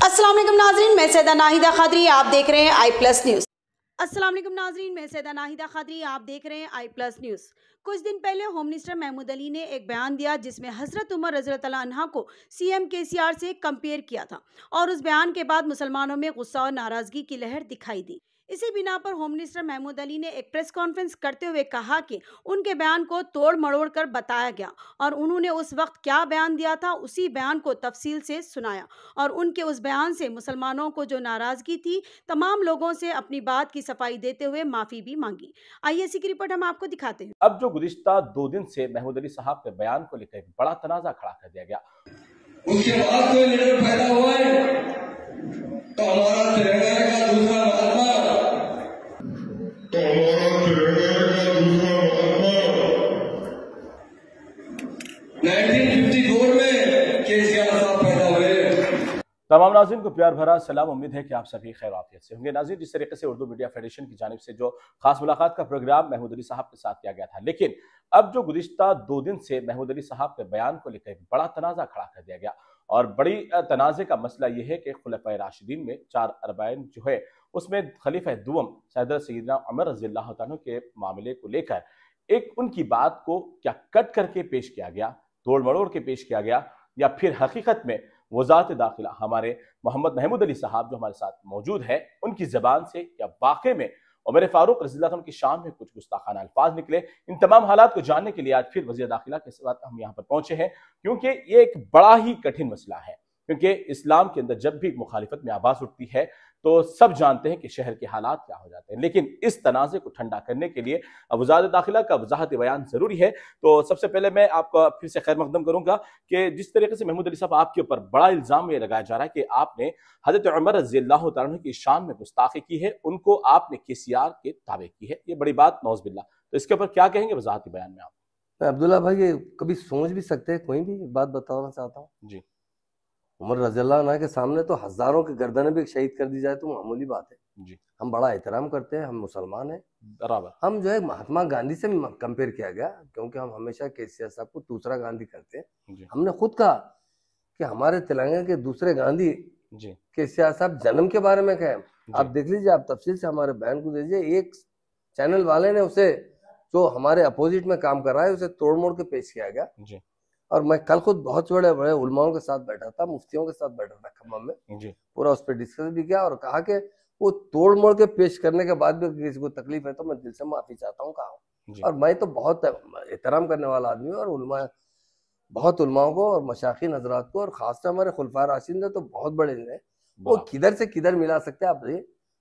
अस्सलाम वालेकुम नाज़रीन, मैं सैयदा नाहिदा खादरी, आप देख रहे हैं आई+ न्यूज़। अस्सलाम वालेकुम नाज़रीन, मैं सैयदा नाहिदा खादरी, आप देख रहे हैं आई+ न्यूज़। कुछ दिन पहले होम मिनिस्टर महमूद अली ने एक बयान दिया जिसमें हज़रत उमर रज़ियल्लाहु अन्हा को सीएम केसीआर से कंपेयर किया था और उस बयान के बाद मुसलमानों में गुस्सा और नाराज़गी की लहर दिखाई दी। इसी बिना पर होम मिनिस्टर महमूद अली ने एक प्रेस कॉन्फ्रेंस करते हुए कहा कि उनके बयान को तोड़ मरोड़ कर बताया गया और उन्होंने उस वक्त क्या बयान दिया था उसी बयान को तफसील से सुनाया और उनके उस बयान से मुसलमानों को जो नाराज़गी थी तमाम लोगों से अपनी बात की सफाई देते हुए माफ़ी भी मांगी। आइए इसी की रिपोर्ट हम आपको दिखाते हैं। अब जो गुज़िश्ता 2 दिन से महमूद अली साहब के बयान को लेकर एक बड़ा तनाज़ा खड़ा कर दिया गया। उसके बाद कोई लीडर पैदा हुआ है तो हमारा तिरंगा का दूसरा महात्मा 1954 में केसीआर साहब पैदा हुए। तमाम नाज़रीन को प्यार भरा सलाम। उम्मीद है कि आप सभी खैर आफियत से होंगे। नाज़रीन, जिस तरीके से उर्दू मीडिया फेडरेशन की जानिब से जो खास मुलाकात का प्रोग्राम महमूद अली साहब के साथ किया गया था, लेकिन अब जो गुज़िश्ता 2 दिन से महमूद अली साहब के बयान को लेकर एक बड़ा तनाज़ा खड़ा कर दिया गया और बड़ी तनाज़े का मसला यह है कि खुलफ़ाए राशिदीन में 4 अरबाइन जो है उसमें खलीफा दुम सैयदना उमर रज़ियल्लाहु अन्हु के मामले को लेकर एक उनकी बात को क्या कट करके पेश किया गया, तोड़ मरोड़ के पेश किया गया, या फिर हकीकत में वज़ारत दाखिला हमारे मोहम्मद महमूद अली साहब जो हमारे साथ मौजूद है उनकी ज़बान से या वाक़ई में उमर फारूक रज़ियल्लाहु अन्हु की शान में कुछ गुस्ताखाना अल्फाज निकले। इन तमाम हालात को जानने के लिए आज फिर वज़ीर दाखिला के साथ हम यहाँ पर पहुंचे हैं, क्योंकि ये एक बड़ा ही कठिन मसला है। क्योंकि इस्लाम के अंदर जब भी मुखालिफत में आवाज़ उठती है तो सब जानते हैं कि शहर के हालात क्या हो जाते हैं, लेकिन इस तनाज़े को ठंडा करने के लिए वज़ारत दाखिला का वज़ाहत बयान ज़रूरी है। तो सबसे पहले मैं आपका फिर से खैर मकदम करूँगा कि जिस तरीके से महमूद अली साहब आपके ऊपर बड़ा इल्ज़ाम ये लगाया जा रहा है कि आपने हज़रत उमर रज़ियल्लाहु अन्हु की शान में गुस्ताखी की है, उनको आपने केसीआर के ताबे की है, ये बड़ी बात नौज़ बिल्लाह। तो इसके ऊपर क्या कहेंगे वज़ाहती बयान में आप? अब्दुल्ला भाई, ये कभी सोच भी सकते हैं? कोई भी बात बताना चाहता हूँ जी। उमर रज़ियल्लाहु अन्हु के सामने तो हजारों की गर्दनें भी शहीद कर दी जाए तो मामूली बात है। जी। हम बड़ा एहतराम करते हैं, हम मुसलमान हैं। बराबर। हम जो है महात्मा गांधी से कंपेयर किया गया क्योंकि हम हमेशा केसीआर साहब को दूसरा गांधी करते हैं। जी। हमने खुद कहा कि हमारे तेलंगाना के दूसरे गांधी जी। केसीआर साहब जन्म के बारे में कहें, आप देख लीजिए, आप तफसील से हमारे बयान को दीजिए। एक चैनल वाले ने उसे, जो हमारे अपोजिट में काम कर रहा है, उसे तोड़ मोड़ के पेश किया गया। जी। और मैं कल खुद बहुत बड़े बड़े उलमाओं के साथ बैठा था, मुफ्तियों के साथ बैठा था खम्मम में। जी। पूरा उस पर डिस्कस भी किया और कहा कि वो तोड़ मोड़ के पेश करने के बाद भी किसी को तकलीफ है तो मैं दिल से माफी चाहता हूँ कहा। और मैं तो बहुत एहतराम करने वाला आदमी हूँ और उलमा, बहुत उलमाओं को और मशाइखीन हजरात को, और खासकर हमारे खुलफाए राशिदीन तो बहुत बड़े हैं, वो किधर से किधर मिला सकते हैं आप।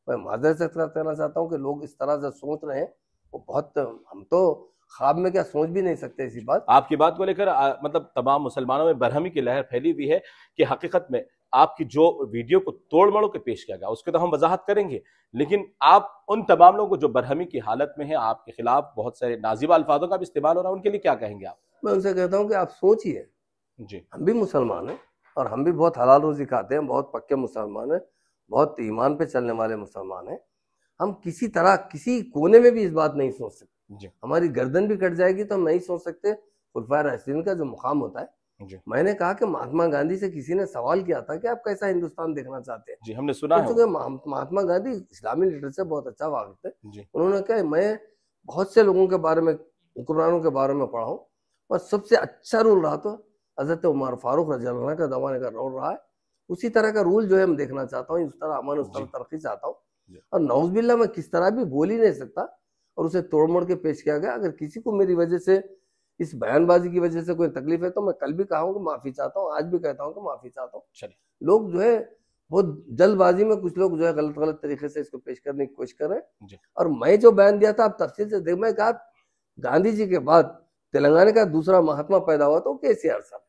मैं माजरत से कहना चाहता हूँ कि लोग इस तरह से सोच रहे हैं, वो बहुत, हम तो ख्वाब में क्या सोच भी नहीं सकते ऐसी बात। आपकी बात को लेकर मतलब तमाम मुसलमानों में बरहमी की लहर फैली हुई है कि हकीकत में आपकी जो वीडियो को तोड़ मरोड़ के पेश किया गया उसके तो हम वजाहत करेंगे, लेकिन आप उन तमाम लोगों को जो बरहमी की हालत में है, आपके खिलाफ बहुत सारे नाजिबा अल्फाजों का भी इस्तेमाल हो रहा है, उनके लिए क्या कहेंगे आप? मैं उनसे कहता हूँ कि आप सोचिए, जी, हम भी मुसलमान हैं और हम भी बहुत हलाल रोजी खाते हैं, बहुत पक्के मुसलमान हैं, बहुत ईमान पे चलने वाले मुसलमान हैं। हम किसी तरह किसी कोने में भी इस बात नहीं सोच सकते। हमारी गर्दन भी कट जाएगी तो हम नहीं सोच सकते खुलफाए राशिदीन का जो मुकाम होता है। मैंने कहा कि महात्मा गांधी से किसी ने सवाल किया था कि आप कैसा हिंदुस्तान देखना चाहते हैं। जी, हमने सुना है। क्योंकि महात्मा गांधी इस्लामी लीडर से बहुत अच्छा वाकिफ है। उन्होंने कहा मैं बहुत से लोगों के बारे में, हुक्मरानों के बारे में पढ़ा हूँ और सबसे अच्छा रूल रहा तो हजरत उमर फारूक रज़ियल्लाहु अन्हु का जमाने का रूल रहा है। उसी तरह का रूल जो है मैं देखना चाहता हूँ, उस तरह अमन, उस तरह तरक्की चाहता हूँ। और नौज़ बिल्लाह मैं किस तरह भी बोल ही नहीं सकता और उसे तोड़ मोड़ के पेश किया गया। अगर किसी को मेरी वजह से, इस बयानबाजी की वजह से कोई तकलीफ है तो मैं कल भी कहा हूँ कि माफी चाहता हूँ, आज भी कहता हूँ कि माफी चाहता हूँ। चलिए, लोग जो है बहुत जल्दबाजी में कुछ लोग जो है गलत गलत तरीके से इसको पेश करने की कोशिश कर रहे हैं। और मैं जो बयान दिया था आप तफसील से देख, मैं कहा गांधी जी के बाद तेलंगाना का दूसरा महात्मा पैदा हुआ तो केसीआर साहब।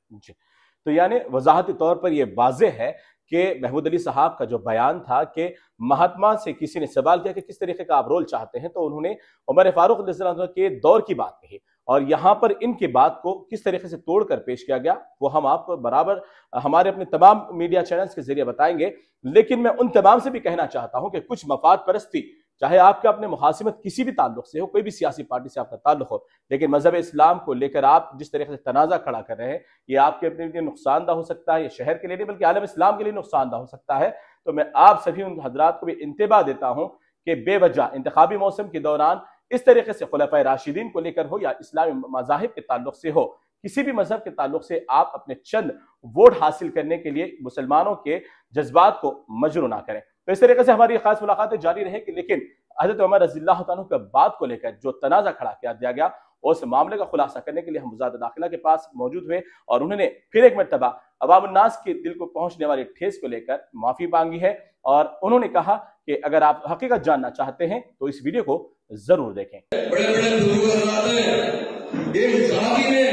तो यानी वजाहती तौर पर यह वाज़ेह है कि महमूद अली साहब का जो बयान था कि महात्मा से किसी ने सवाल किया कि किस तरीके का आप रोल चाहते हैं, तो उन्होंने उमर फारूक रज़ियल्लाहु अन्हु के दौर की बात कही और यहाँ पर इनके बात को किस तरीके से तोड़कर पेश किया गया वो हम आपको बराबर हमारे अपने तमाम मीडिया चैनल्स के जरिए बताएंगे। लेकिन मैं उन तमाम से भी कहना चाहता हूं कि कुछ मफाद परस्ती चाहे आपके अपने मुखासिमत किसी भी ताल्लुक से हो, कोई भी सियासी पार्टी से आपका ताल्लुक हो, लेकिन मजहब इस्लाम को लेकर आप जिस तरीके से तनाज़ा खड़ा कर रहे हैं, ये आपके अपने लिए नुकसानदा हो सकता है, ये शहर के लिए नहीं बल्कि आलम इस्लाम के लिए नुकसानदा हो सकता है। तो मैं आप सभी उन हजरात को भी इंतबाह देता हूं कि बेवजह इंतखाबी मौसम के दौरान इस तरीके से खुलफाए राशिदीन को लेकर हो या इस्लामी मज़ाहिब के ताल्लुक से हो, किसी भी मजहब के ताल्लुक से आप अपने चंद वोट हासिल करने के लिए मुसलमानों के जज्बात को मजरू ना करें। तो इस तरीके से हमारी खास मुलाकातें जारी रहेगी, लेकिन हजरत उमर रज़ियल्लाहु अन्हु के बात को लेकर जो तनाज़ा खड़ा किया दिया गया, उस मामले का खुलासा करने के लिए हम वज़ारत दाखिला के पास मौजूद हुए और उन्होंने फिर एक मरतबा अवामुन्नास के दिल को पहुंचने वाली ठेस को लेकर माफी मांगी है और उन्होंने कहा कि अगर आप हकीकत जानना चाहते हैं तो इस वीडियो को जरूर देखें। बड़े बड़े बुजुर्ग एक साथी ने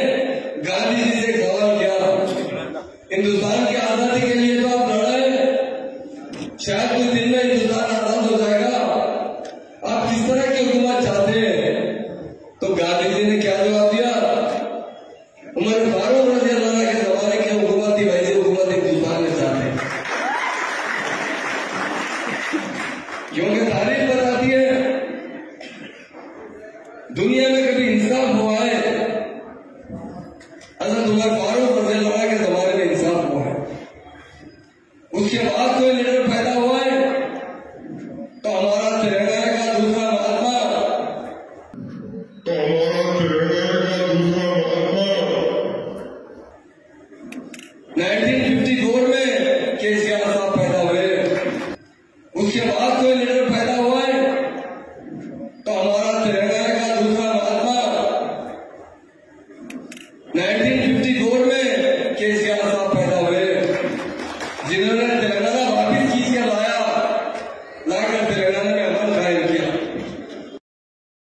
गांधी जी से सवाल किया, हिंदुस्तान की आजादी के लिए तो आप लड़े, शायद कुछ दिन में हिंदुस्तान आजाद हो जाएगा, आप किस तरह की हुकूमत चाहते हैं? तो गांधी जी ने क्या जवाब दिया? उमर फारूक रज़ियल्लाहु अन्हु के जमाने की हुकूमत थी, वैसी हुकूमत हिंदुस्तान में चाहते हैं। क्योंकि तारीख बताती है दुनिया में कभी इंसाफ हुआ है, हज़रत उमर फारूक रज़ियल्लाहु अन्हु के जमाने में इंसाफ हुआ है। उसके बाद कोई लीडर पैदा हुआ है तो हमारा तेलंगाना का दूसरा महात्मा, 19